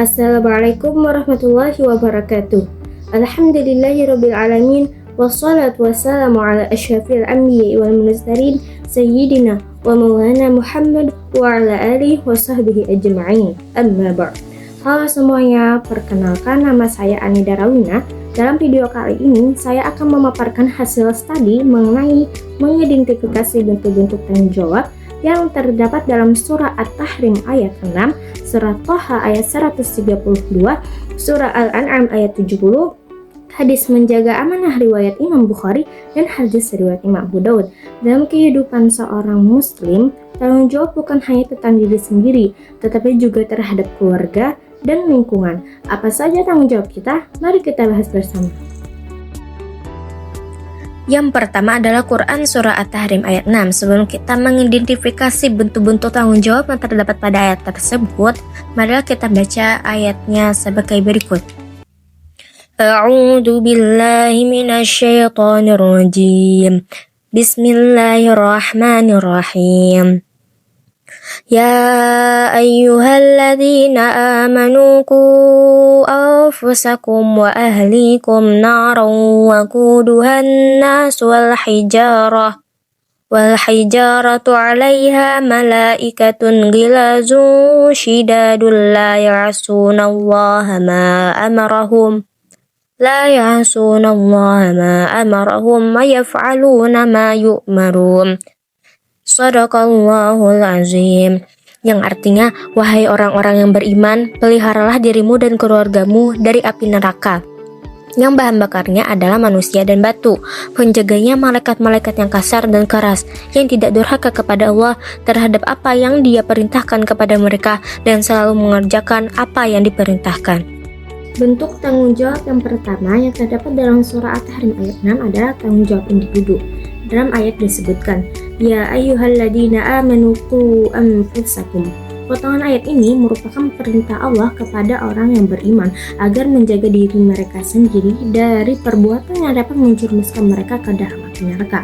Assalamualaikum warahmatullahi wabarakatuh. Alhamdulillahirabbil alamin wassalatu wassalamu ala asyrafil anbiya'i wal mursalin sayyidina wa maulana Muhammad wa ala alihi wa sahbihi ajma'in. Amma ba'd. Halo semuanya, perkenalkan nama saya Anida Rawina. Dalam video kali ini saya akan memaparkan hasil studi mengenai mengidentifikasi bentuk-bentuk tanggung jawab yang terdapat dalam surah At-Tahrim ayat 6, surah Thaha ayat 132, surah Al-An'am ayat 70, hadis menjaga amanah riwayat Imam Bukhari, dan hadis riwayat Imam Abu Daud. Dalam kehidupan seorang muslim, tanggung jawab bukan hanya tentang diri sendiri, tetapi juga terhadap keluarga dan lingkungan. Apa saja tanggung jawab kita? Mari kita bahas bersama. Yang pertama adalah Quran Surah At-Tahrim ayat 6. Sebelum kita mengidentifikasi bentuk-bentuk tanggung jawab yang terdapat pada ayat tersebut, marilah kita baca ayatnya sebagai berikut. A'udzu billahi minasyaitonir rajim. Bismillahirrahmanirrahim. Ya ayyuhalladzina amanu qu anfusakum wa ahlikum naran wa quduhan nas wal hijaratu 'alaiha malaikatun ghilazun shidadun la ya'sunallaha ma amarahum wa yaf'aluna ma yu'marun. Shadaqallahul azim. Yang artinya, wahai orang-orang yang beriman, peliharalah dirimu dan keluargamu dari api neraka yang bahan bakarnya adalah manusia dan batu. Penjaganya malaikat-malaikat yang kasar dan keras, yang tidak durhaka kepada Allah terhadap apa yang Dia perintahkan kepada mereka dan selalu mengerjakan apa yang diperintahkan. Bentuk tanggung jawab yang pertama yang terdapat dalam surah At-Tahrim ayat 6 adalah tanggung jawab individu. Dalam ayat disebutkan, Ya ayyuhalladzina amanu qu anfusakum. Potongan ayat ini merupakan perintah Allah kepada orang yang beriman agar menjaga diri mereka sendiri dari perbuatan yang dapat menjerumuskan mereka ke dalam api neraka.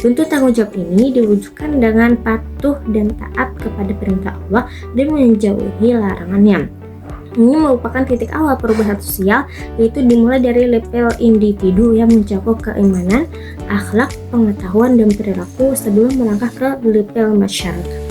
Bentuk tanggung jawab ini diwujudkan dengan patuh dan taat kepada perintah Allah dan menjauhi larangannya. Ini merupakan titik awal perubahan sosial, yaitu dimulai dari level individu yang mencakup keimanan, akhlak, pengetahuan, dan perilaku sebelum melangkah ke level masyarakat.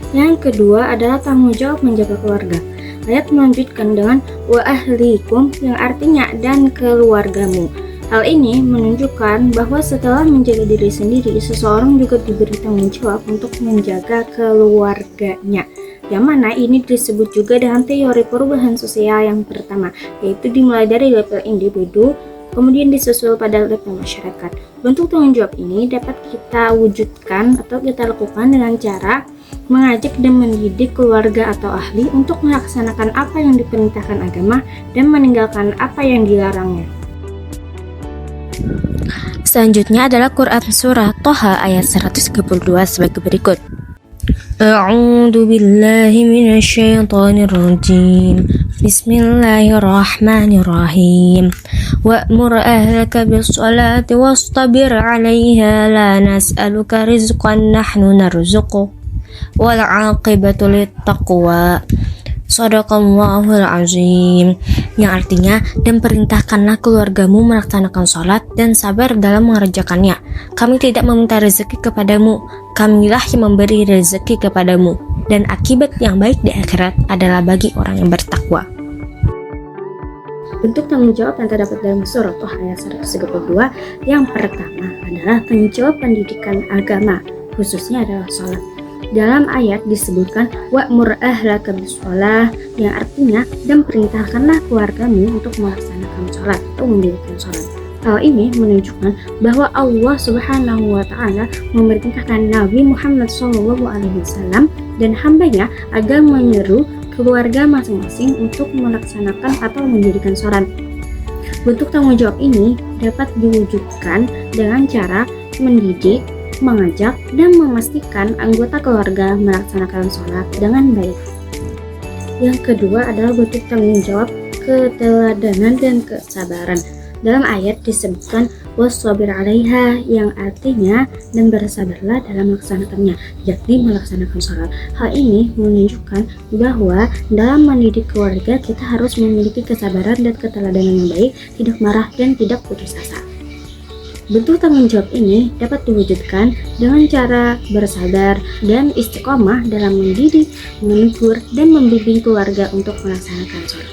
Yang kedua adalah tanggung jawab menjaga keluarga. Ayat melanjutkan dengan wa ahlikum, yang artinya dan keluargamu. Hal ini menunjukkan bahwa setelah menjaga diri sendiri, seseorang juga diberi tanggung jawab untuk menjaga keluarganya. Yang mana ini disebut juga dengan teori perubahan sosial yang pertama, yaitu dimulai dari level individu, kemudian disusul pada level masyarakat. Bentuk tanggung jawab ini dapat kita wujudkan atau kita lakukan dengan cara mengajak dan mendidik keluarga atau ahli untuk melaksanakan apa yang diperintahkan agama dan meninggalkan apa yang dilarangnya. Selanjutnya adalah Quran Surah Thaha ayat 132 sebagai berikut. A'udzu billahi minasyaitonir rajim. Bismillahirrahmanirrahim. Wa'mur ahlaka bis-shalati wastabir 'alaiha la nas'aluka rizqan nahnu narzuquk wal 'aqibatu lit-taqwa. Shadaqallahul azim. Yang artinya, dan perintahkanlah keluargamu melaksanakan sholat dan sabar dalam mengerjakannya. Kami tidak meminta rezeki kepadamu, kamilah yang memberi rezeki kepadamu, dan akibat yang baik di akhirat adalah bagi orang yang bertakwa. Bentuk tanggung jawab yang terdapat dalam surah Thaha ayat 132 yang pertama adalah tanggung jawab pendidikan agama, khususnya adalah sholat. Dalam ayat disebutkan wa'mur ahlaka bis-shalah, yang artinya dan perintahkanlah keluargamu untuk melaksanakan sholat atau mendirikan sholat. Hal ini menunjukkan bahwa Allah Subhanahu wa Ta'ala memerintahkan Nabi Muhammad SAW dan hambanya agar menyeru keluarga masing-masing untuk melaksanakan atau mendirikan sholat. Bentuk tanggung jawab ini dapat diwujudkan dengan cara mendidik, mengajak, dan memastikan anggota keluarga melaksanakan sholat dengan baik. Yang kedua adalah bentuk tanggung jawab keteladanan dan kesabaran. Dalam ayat disebutkan wastabir 'alaiha, yang artinya dan bersabarlah dalam melaksanakannya, yakni melaksanakan sholat. Hal ini menunjukkan bahwa dalam mendidik keluarga kita harus memiliki kesabaran dan keteladanan yang baik, tidak marah dan tidak putus asa. Bentuk tanggung jawab ini dapat diwujudkan dengan cara bersabar dan istiqomah dalam mendidik, menegur, dan membimbing keluarga untuk melaksanakan sholat.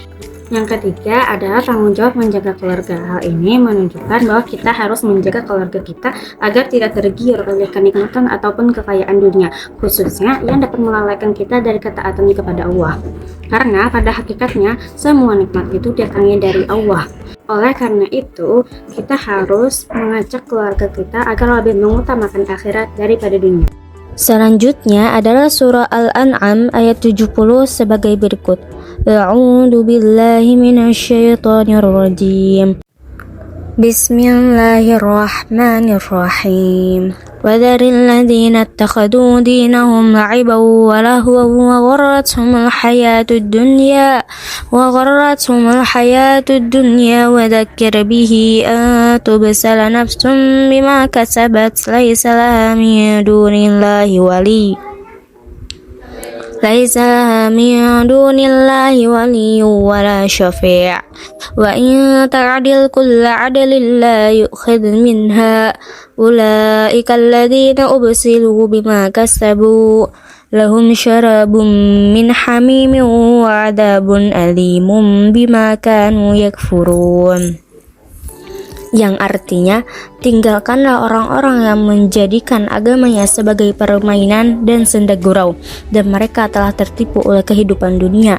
Yang ketiga adalah tanggung jawab menjaga keluarga. Hal ini menunjukkan bahwa kita harus menjaga keluarga kita agar tidak tergiur oleh kenikmatan ataupun kekayaan dunia, khususnya yang dapat melalaikan kita dari ketaatan kepada Allah. Karena pada hakikatnya semua nikmat itu datangnya dari Allah. Oleh karena itu, kita harus mengajak keluarga kita agar lebih mengutamakan akhirat daripada dunia. Selanjutnya adalah surah Al-An'am ayat 70 sebagai berikut. A'udzu billahi minasyaitonir rajim. Bismillahirrahmanirrahim. وذر الذين اتخذوا دينهم لعبا ولهوا وغرتهم الحياة الدنيا وذكر به أن تبسل نفس بما كسبت ليس لها من دون الله ولي ولا شفيع وإن تعدل كل عدل لا يؤخذ منها أولئك الذين أبسلوا بما كسبوا لهم شراب من حميم وعذاب أليم بما كانوا يكفرون. Yang artinya, tinggalkanlah orang-orang yang menjadikan agamanya sebagai permainan dan senda gurau, dan mereka telah tertipu oleh kehidupan dunia.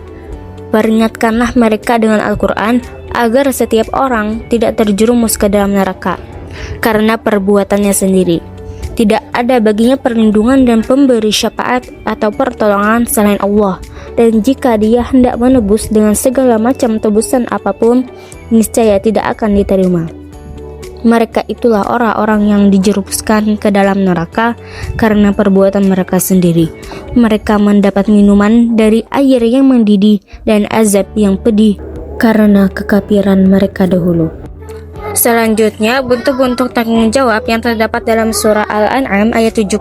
Peringatkanlah mereka dengan Al-Quran agar setiap orang tidak terjerumus ke dalam neraka karena perbuatannya sendiri. Tidak ada baginya perlindungan dan pemberi syafaat atau pertolongan selain Allah, dan jika dia hendak menebus dengan segala macam tebusan apapun, niscaya tidak akan diterima. Mereka itulah orang-orang yang dijerumuskan ke dalam neraka karena perbuatan mereka sendiri. Mereka mendapat minuman dari air yang mendidih dan azab yang pedih karena kekafiran mereka dahulu. Selanjutnya, bentuk-bentuk tanggung jawab yang terdapat dalam surah Al-An'am ayat 70.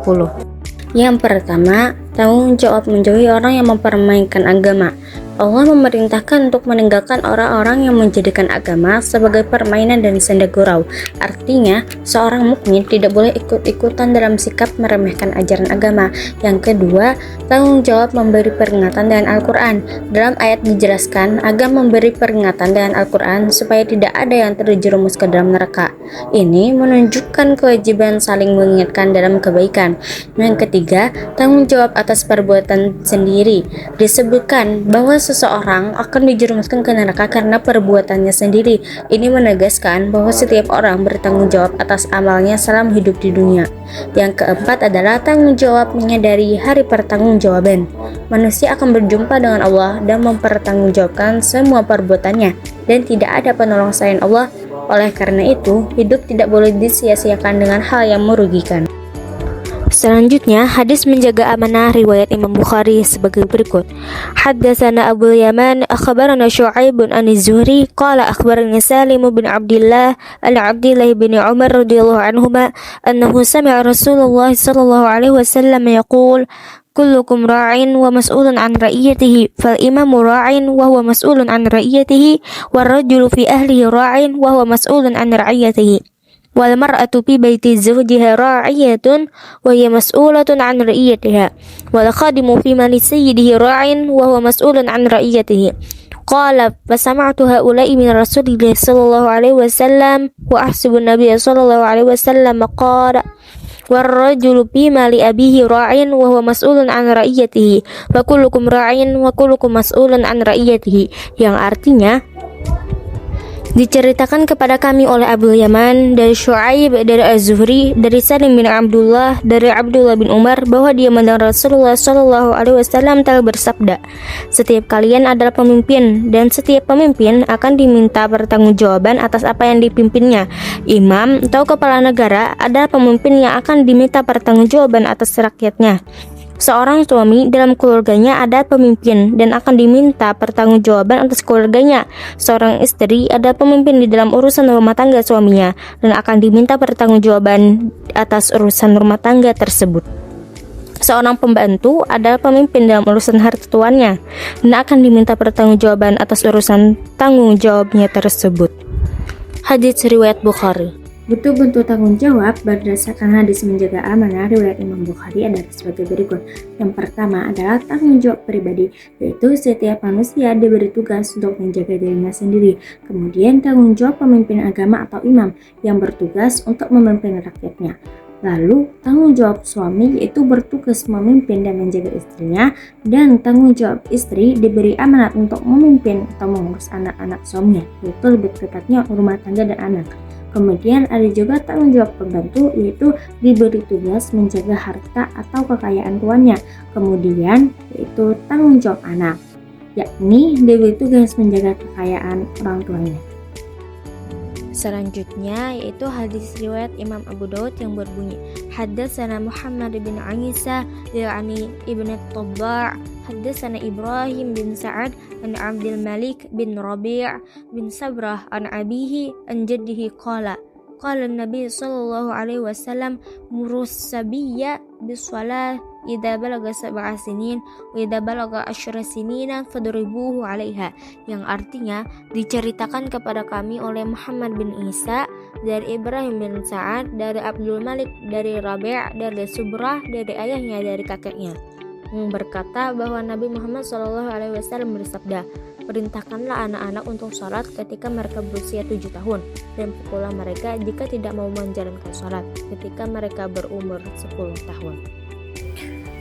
Yang pertama, tanggung jawab menjauhi orang yang mempermainkan agama. Allah memerintahkan untuk meninggalkan orang-orang yang menjadikan agama sebagai permainan dan senda gurau. Artinya, seorang mukmin tidak boleh ikut-ikutan dalam sikap meremehkan ajaran agama. Yang kedua, tanggung jawab memberi peringatan dengan Al-Quran. Dalam ayat dijelaskan agar memberi peringatan dengan Al-Quran supaya tidak ada yang terjerumus ke dalam neraka. Ini menunjukkan kewajiban saling mengingatkan dalam kebaikan. Yang ketiga, tanggung jawab atas perbuatan sendiri. Disebutkan bahwa seseorang akan dijerumuskan ke neraka karena perbuatannya sendiri. Ini menegaskan bahwa setiap orang bertanggung jawab atas amalnya selama hidup di dunia. Yang keempat adalah tanggung jawab menyadari hari pertanggungjawaban. Manusia akan berjumpa dengan Allah dan mempertanggungjawabkan semua perbuatannya, dan tidak ada penolong selain Allah. Oleh karena itu, hidup tidak boleh disia-siakan dengan hal yang merugikan. Selanjutnya, hadis menjaga amanah riwayat Imam Bukhari sebagai berikut. Haddatsana Abu Yaman akhbarana Syu'aib an Az-Zuhri qala akhbarani Salim bin Abdullah al-Abdillah bin Umar radhiyallahu anhuma annahu sami'a Rasulullah sallallahu alaihi wasallam yaqul kullukum ra'in wa mas'ulun an ra'iyatihi fal imamu ra'in wa huwa mas'ulun an ra'iyatihi war rajulu fi ahlihi ra'in wa huwa mas'ulun an ra'iyatihi wal mar'atu fi baiti zawjiha ra'iyatun wa hiya mas'ulatun 'an ra'iyatiha wal khadimu fi mali sayyidihi ra'in wa huwa mas'ulun 'an ra'iyatihi. Qala fasama'tu haula'i min Rasulillah sallallahu alaihi wasallam wa ahsibu an-nabiy sallallahu alaihi wasallam qala war rajulu fi mali abihi ra'in wa huwa mas'ulun 'an ra'iyatihi wa kullukum ra'in wa kullukum mas'ulun 'an ra'iyatihi, yang artinya diceritakan kepada kami oleh Abu Yaman dari Syu'aib dari Az-Zuhri dari Salim bin Abdullah dari Abdullah bin Umar bahwa dia mendengar Rasulullah Shallallahu Alaihi Wasallam telah bersabda, setiap kalian adalah pemimpin dan setiap pemimpin akan diminta pertanggungjawaban atas apa yang dipimpinnya. Imam atau kepala negara adalah pemimpin yang akan diminta pertanggungjawaban atas rakyatnya. Seorang suami dalam keluarganya ada pemimpin dan akan diminta pertanggungjawaban atas keluarganya. Seorang istri ada pemimpin di dalam urusan rumah tangga suaminya dan akan diminta pertanggungjawaban atas urusan rumah tangga tersebut. Seorang pembantu adalah pemimpin dalam urusan harta tuannya dan akan diminta pertanggungjawaban atas urusan tanggung jawabnya tersebut. Hadits riwayat Bukhari. Bentuk-bentuk tanggung jawab berdasarkan hadis menjaga amanah riwayat Imam Bukhari adalah sebagai berikut. Yang pertama adalah tanggung jawab pribadi, yaitu setiap manusia diberi tugas untuk menjaga dirinya sendiri. Kemudian tanggung jawab pemimpin agama atau imam yang bertugas untuk memimpin rakyatnya. Lalu tanggung jawab suami yaitu bertugas memimpin dan menjaga istrinya, dan tanggung jawab istri diberi amanat untuk memimpin atau mengurus anak-anak suaminya, yaitu lebih tepatnya rumah tangga dan anak. Kemudian ada juga tanggung jawab pembantu, yaitu diberi tugas menjaga harta atau kekayaan tuannya. Kemudian yaitu tanggung jawab anak, yakni diberi tugas menjaga kekayaan orang tuanya. Selanjutnya yaitu hadis riwayat Imam Abu Daud yang berbunyi, Haddatsana Muhammad bin Isa yani Ibn Tabba' Haddatsana Ibrahim bin Sa'ad an Abdul Malik bin Rabi' bin Sabrah an abihi an jaddihi qala Nabi sallallahu alaihi wasallam murus sabiyya bis-shalah idza balaga 7 sinin wa idza balaga 10 sinina fadribuhu 'alaiha, yang artinya diceritakan kepada kami oleh Muhammad bin Isa dari Ibrahim bin Sa'ad dari Abdul Malik dari Rabi' dari Subrah dari ayahnya dari kakeknya, yang berkata bahwa Nabi Muhammad SAW bersabda, perintahkanlah anak-anak untuk sholat ketika mereka berusia 7 tahun dan pukullah mereka jika tidak mau menjalankan sholat ketika mereka berumur 10 tahun.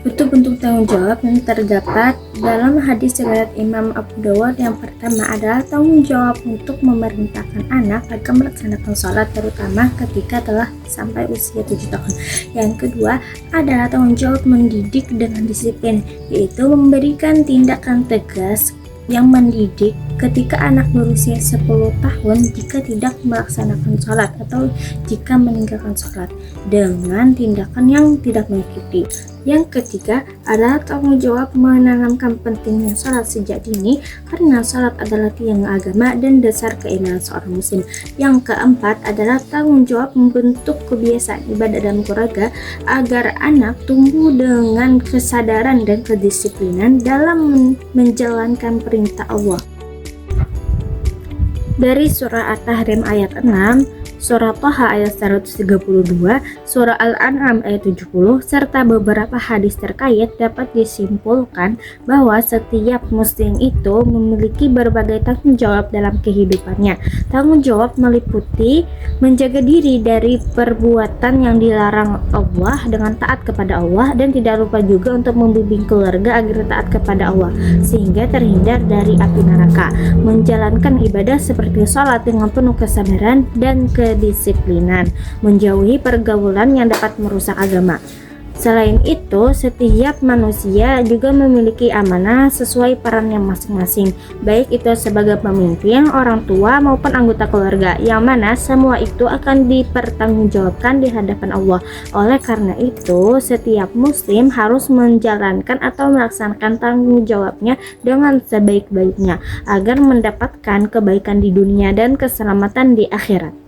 Bentuk-bentuk tanggung jawab yang terdapat dalam hadis riwayat Imam Abu Dawud yang pertama adalah tanggung jawab untuk memerintahkan anak agar melaksanakan sholat terutama ketika telah sampai usia 7 tahun. Yang kedua adalah tanggung jawab mendidik dengan disiplin, yaitu memberikan tindakan tegas yang mendidik ketika anak berusia 10 tahun jika tidak melaksanakan sholat atau jika meninggalkan sholat dengan tindakan yang tidak mengikuti. Yang ketiga adalah tanggung jawab menanamkan pentingnya sholat sejak dini karena sholat adalah tiang agama dan dasar keimanan seorang muslim. Yang keempat adalah tanggung jawab membentuk kebiasaan ibadah dalam keluarga agar anak tumbuh dengan kesadaran dan kedisiplinan dalam menjalankan perintah Allah. Dari surah At-Tahrim ayat 6, surah Thaha ayat 132, surah Al-An'am ayat 70, serta beberapa hadis terkait dapat disimpulkan bahwa setiap muslim itu memiliki berbagai tanggung jawab dalam kehidupannya. Tanggung jawab meliputi menjaga diri dari perbuatan yang dilarang Allah dengan taat kepada Allah, dan tidak lupa juga untuk membimbing keluarga agar taat kepada Allah sehingga terhindar dari api neraka, menjalankan ibadah seperti sholat dengan penuh kesabaran dan kedisiplinan, menjauhi pergaulan yang dapat merusak agama. Selain itu, setiap manusia juga memiliki amanah sesuai perannya masing-masing, baik itu sebagai pemimpin, orang tua maupun anggota keluarga, yang mana semua itu akan dipertanggungjawabkan di hadapan Allah. Oleh karena itu, setiap muslim harus menjalankan atau melaksanakan tanggung jawabnya dengan sebaik-baiknya agar mendapatkan kebaikan di dunia dan keselamatan di akhirat.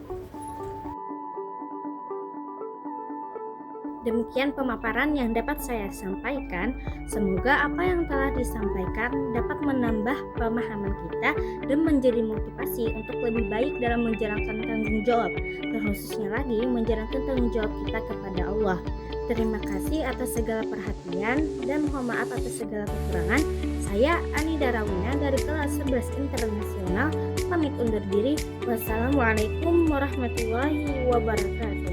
Demikian pemaparan yang dapat saya sampaikan. Semoga apa yang telah disampaikan dapat menambah pemahaman kita dan menjadi motivasi untuk lebih baik dalam menjalankan tanggung jawab, terkhususnya lagi menjalankan tanggung jawab kita kepada Allah. Terima kasih atas segala perhatian dan mohon maaf atas segala kekurangan. Saya Ani Darawina dari kelas 11 internasional pamit undur diri. Wassalamualaikum warahmatullahi wabarakatuh.